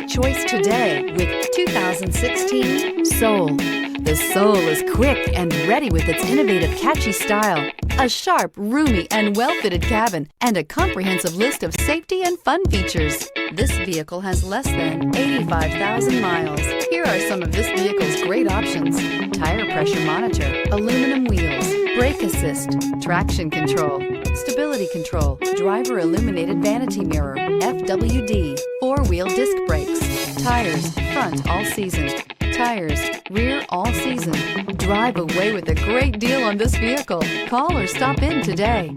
Make choice today with 2016 Soul. The Soul is quick and ready with its innovative, catchy style, a sharp, roomy, and well-fitted cabin, and a comprehensive list of safety and fun features. This vehicle has less than 85,000 miles. Here are some of this vehicle's great options: tire pressure monitor, aluminum wheels, brake assist, traction control, stability control, driver illuminated vanity mirror, FWD, four-wheel disc brakes, tires, front all season, tires, rear all season. Drive away with a great deal on this vehicle. Call or stop in today.